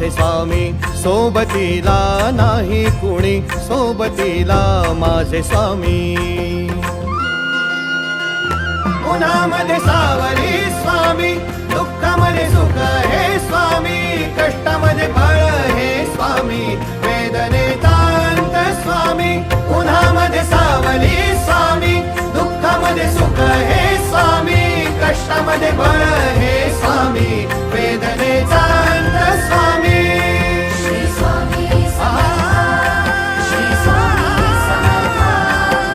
माझे स्वामी, सोबतीला नाही कुणी, सोबतीला माझे स्वामी. उन्हामध्ये सावली स्वामी, दुःखामध्ये सुख हे स्वामी, कष्टामध्ये फळ हे स्वामी, वेदनेचा अंत स्वामी. उन्हामध्ये सावली स्वामी, दुःखामध्ये सुख हे स्वामी, कष्टामध्ये फळ